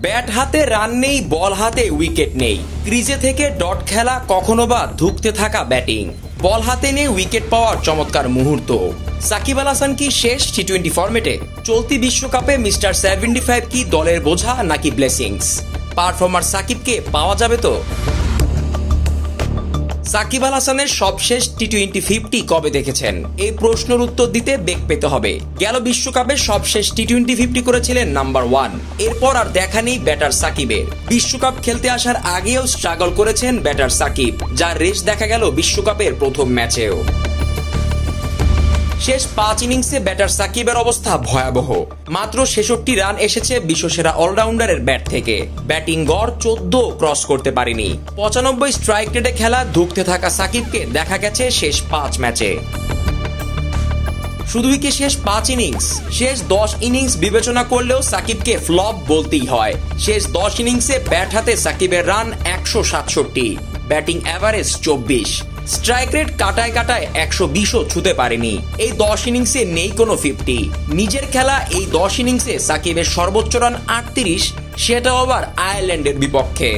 Bat হাতে run নেই, বল হাতে উইকেট নেই, ক্রিজে থেকে ডট খেলা, কখনো বা ধুঁকতে থাকা ব্যাটিং, বল হাতে নিয়ে উইকেট পাওয়ার চমৎকার মুহূর্ত। সাকিব আল হাসান কি শেষ টি-20 ফরম্যাটে? চলতি বিশ্বকাপে মিস্টার 75 কি দলের বোঝা নাকি ব্লেসিংস? পারফর্মার সাকিবকে পাওয়া যাবে তো? সাকিব আল হাসানের সবশেষ টি-20 50 কবে দেখেছেন? এই প্রশ্নের উত্তর দিতে বেগ পেতে হবে। গেল বিশ্বকাপে সবশেষ টি-20 50 করেছিলেন নাম্বার 1। এরপর আর দেখা নেই ব্যাটার সাকিবের। বিশ্বকাপ খেলতে আসার আগেও স্ট্রাগল করেছেন ব্যাটার সাকিব, যার রেশ দেখা গেল বিশ্বকাপের প্রথম ম্যাচেও। শেষ 5 ইনিংসে ব্যাটার সাকিবের অবস্থা ভয়াবহ। মাত্র 66 রান এসেছে বিশ্বসেরা অলরাউন্ডারের ব্যাট থেকে। ব্যাটিং গড় 14 ক্রস করতে পারেনি। 95 স্ট্রাইক রেটে খেলা ধুঁকতে থাকা সাকিবকে দেখা গেছে শেষ 5 ম্যাচে। শুধুই কি শেষ 5 ইনিংস? শেষ 10 ইনিংস বিবেচনা করলেও সাকিবকে ফ্লপ বলতেই হয়। শেষ 10 ইনিংসে ব্যাট হাতে সাকিবের run 167, batting average 24, strike rate কাটায় 120ও ছুতে পারেনি। এই 10 ইনিংসে নেই কোনো 50। নিজের খেলা এই 10 ইনিংসে সাকিবের সর্বোচ্চ রান 38, সেটাও আবার আয়ারল্যান্ডের বিপক্ষে।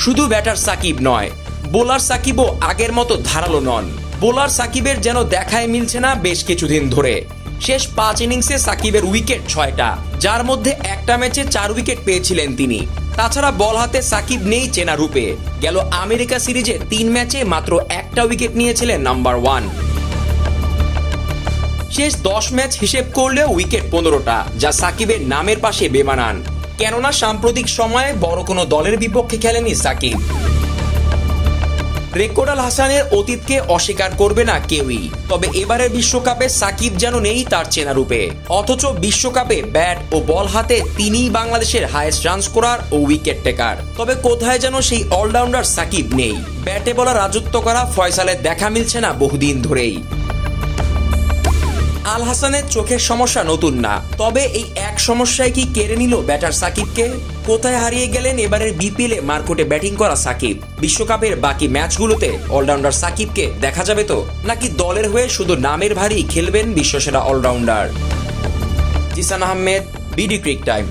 শুধু ব্যাটার সাকিব নয়, বোলার সাকিবও আগের মতো ধারালো নন। বোলার সাকিবের যেন দেখায় মিলছে না বেশ কিছুদিন ধরে। শেষ 5 ইনিংসে সাকিবের উইকেট 6টা, যার মধ্যে একটা ম্যাচে 4 উইকেট পেয়েছিলেন তিনি। তাছাড়া বল হাতে সাকিব নেই চেনা রূপে। গেল আমেরিকা সিরিজে 3 ম্যাচে মাত্র একটা উইকেট নিয়েছিলেন নাম্বার 1। শেষ 10 ম্যাচ হিসেব করলেও উইকেট 15টা, যা সাকিবের নামের পাশে বেমানান। কেননা সাম্প্রতিক সময়ে বড় কোনো দলের বিপক্ষে খেলেনি সাকিব। রেকর্ড আল হাসানের অতীতকে অস্বীকার করবে না কেউই, তবে এবারের বিশ্বকাপে সাকিব যেন নেই তার চেনা রূপে। অথচ বিশ্বকাপে ব্যাট ও বল হাতে তিনিই বাংলাদেশের হাইয়েস্ট রান স্কোরার ও উইকেট টেকার। তবে কোথায় যেন সেই অলরাউন্ডার সাকিব নেই। ব্যাটে বলা রাজত্ব করা ফয়সালের দেখা মিলছে না বহুদিন ধরেই। আল হাসানের চোখের সমস্যা নতুন না, তবে এই এক সমস্যায় কি কেড়ে নিল ব্যাটার সাকিবকে? কোথায় হারিয়ে গেলেন এবারের বিপিএলে মারকুটে ব্যাটিং করা সাকিব? বিশ্বকাপের বাকি ম্যাচগুলোতে অলরাউন্ডার সাকিবকে দেখা যাবে তো, নাকি দলের হয়ে শুধু নামের ভারী খেলবেন বিশ্বসেরা allrounder? Zeeshan Ahmed, BD crick time.